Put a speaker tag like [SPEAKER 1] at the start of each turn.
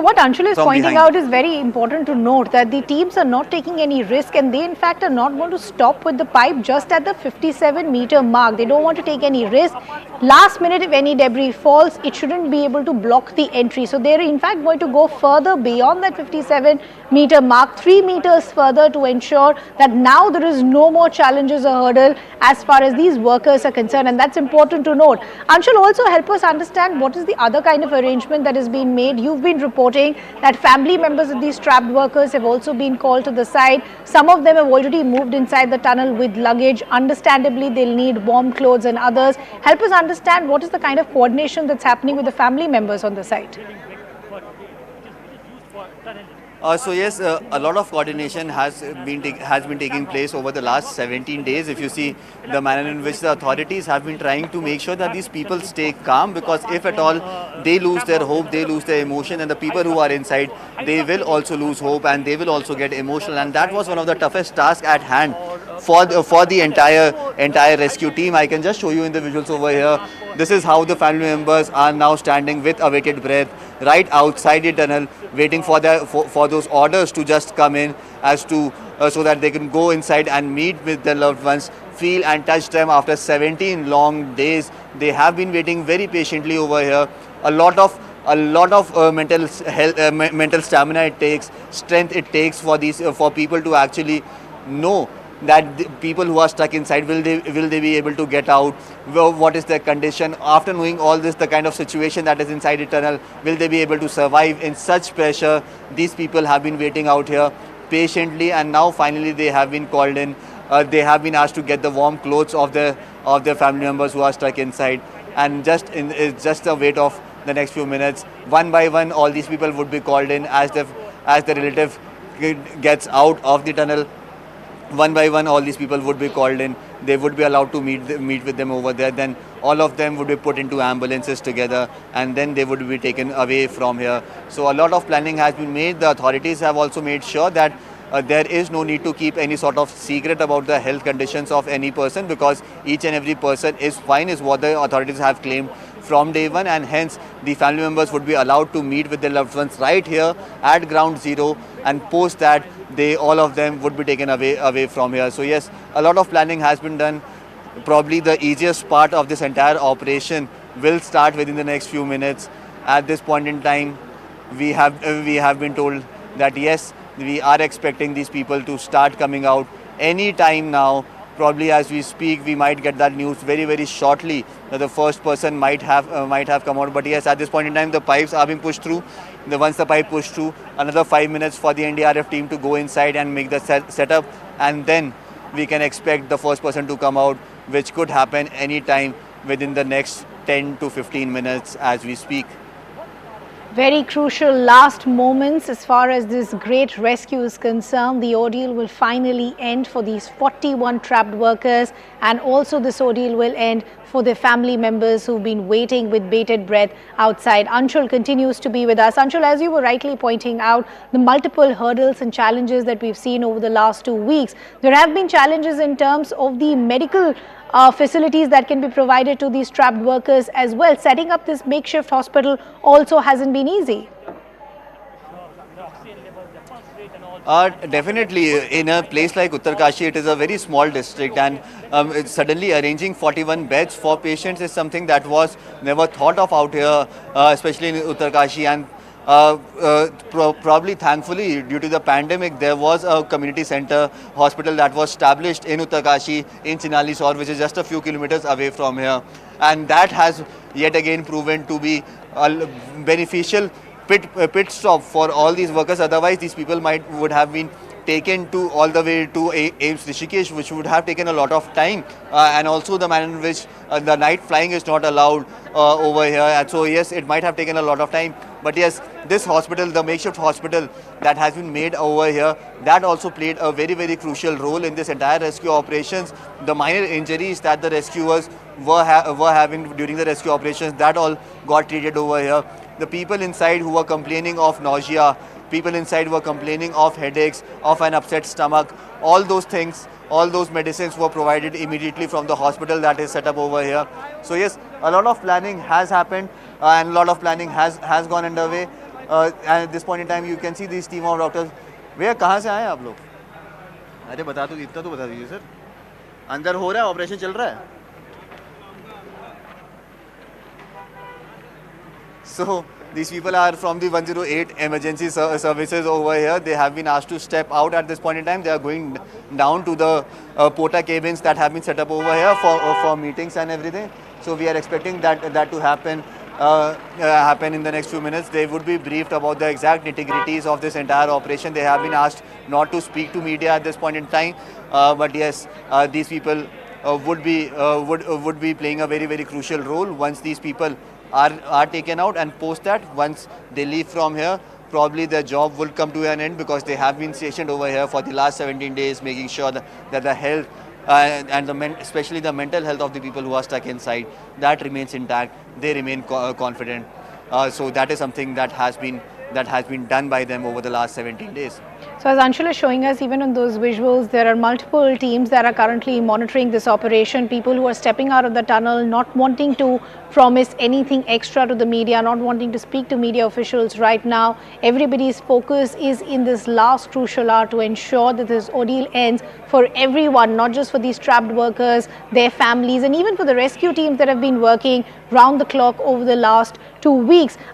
[SPEAKER 1] What Anshul is
[SPEAKER 2] from
[SPEAKER 1] pointing
[SPEAKER 2] behind.
[SPEAKER 1] out is very important to note that the teams are not taking any risk and they in fact are not going to stop with the pipe just at the 57-meter mark. They don't want to take any risk. Last minute if any debris falls, it shouldn't be able to block the entry. So they're in fact going to go further beyond that 57-meter mark, 3 meters further to ensure that now there is no more challenges or hurdle as far as these workers are concerned, and that's important to note. Anshul, also help us understand what is the other kind of arrangement that has been made. You've been reporting that family members of these trapped workers have also been called to the side. Some of them have already moved inside the tunnel with luggage. Understandably, they'll need warm clothes and others. Help us understand what is the kind of coordination that's happening with the family members on the site.
[SPEAKER 2] So yes, a lot of coordination has been taking place over the last 17 days. If you see the manner in which the authorities have been trying to make sure that these people stay calm, because if at all they lose their hope, they lose their emotion, and the people who are inside, they will also lose hope and they will also get emotional. And that was one of the toughest tasks at hand for the entire rescue team. I can just show you in the visuals over here. This is how the family members are now standing with abated breath right outside the tunnel, waiting for those orders to just come in as to so that they can go inside and meet with their loved ones, feel and touch them after 17 long days. They have been waiting very patiently over here. A lot of mental health, mental stamina it takes, strength it takes for these for people to actually know that the people who are stuck inside, will they be able to get out, what is their condition after knowing all this, the kind of situation that is inside the tunnel, will they be able to survive in such pressure. These people have been waiting out here patiently, and now finally they have been called in. They have been asked to get the warm clothes of their family members who are stuck inside, and it's just a wait of the next few minutes. One by one all these people would be called in as the relative gets out of the tunnel. One by one all these people would be called in. They would be allowed to meet with them over there. Then all of them would be put into ambulances together, and then they would be taken away from here. So a lot of planning has been made. The authorities have also made sure that there is no need to keep any sort of secret about the health conditions of any person, because each and every person is fine, is what the authorities have claimed from day one, and hence the family members would be allowed to meet with their loved ones right here at ground zero, and post that all of them would be taken away from here. So yes, a lot of planning has been done. Probably the easiest part of this entire operation will start within the next few minutes. At this point in time, we have been told that yes, we are expecting these people to start coming out any time now. Probably as we speak, we might get that news very shortly that the first person might have come out. But yes, at this point in time, the pipes are being pushed through. Once the pipe pushed through, another 5 minutes for the NDRF team to go inside and make the setup, and then we can expect the first person to come out, which could happen any time within the next 10 to 15 minutes as we speak.
[SPEAKER 1] Very crucial last moments as far as this great rescue is concerned. The ordeal will finally end for these 41 trapped workers, and also this ordeal will end for their family members who've been waiting with bated breath outside. Anshul continues to be with us. Anshul, as you were rightly pointing out, the multiple hurdles and challenges that we've seen over the last 2 weeks. There have been challenges in terms of the medical facilities that can be provided to these trapped workers as well. Setting up this makeshift hospital also hasn't been easy.
[SPEAKER 2] Definitely, in a place like Uttarakhand, it is a very small district, and suddenly arranging 41 beds for patients is something that was never thought of out here, especially in Uttarakhand. And probably thankfully, due to the pandemic, there was a community center hospital that was established in Uttarakhand in Chinalisore, which is just a few kilometers away from here, and that has yet again proven to be beneficial pit stop for all these workers. Otherwise, these people would have been taken to all the way to AIMS Rishikesh, which would have taken a lot of time, and also the manner in which the night flying is not allowed over here. And so yes, it might have taken a lot of time. But yes, this hospital, the makeshift hospital that has been made over here, that also played a very crucial role in this entire rescue operations. The minor injuries that the rescuers were having during the rescue operations, that all got treated over here. The people inside who were complaining of nausea, people inside were complaining of headaches, of an upset stomach, all those things, all those medicines were provided immediately from the hospital that is set up over here. So yes, a lot of planning has happened and a lot of planning has gone underway. And at this point in time, you can see these team of doctors. भैया कहाँ से आए हैं आप लोग? अरे बता दो, इतना तो बता दीजिए सर. अंदर हो रहा है, ऑपरेशन चल रहा है. So these people are from the 108 emergency services over here. They have been asked to step out at this point in time. They are going down to the porta cabins that have been set up over here for meetings and everything. So we are expecting that to happen in the next few minutes. They would be briefed about the exact nitty-gritties of this entire operation. They have been asked not to speak to media at this point in time. But yes, these people would be playing a very, very crucial role once these people are taken out, and post that, once they leave from here, probably their job will come to an end, because they have been stationed over here for the last 17 days, making sure that the health and especially the mental health of the people who are stuck inside, that remains intact. They remain confident. So that is something that has been done by them over the last 17 days.
[SPEAKER 1] So as Anshul is showing us, even on those visuals, there are multiple teams that are currently monitoring this operation. People who are stepping out of the tunnel, not wanting to promise anything extra to the media, not wanting to speak to media officials right now. Everybody's focus is in this last crucial hour to ensure that this ordeal ends for everyone, not just for these trapped workers, their families, and even for the rescue teams that have been working round the clock over the last 2 weeks.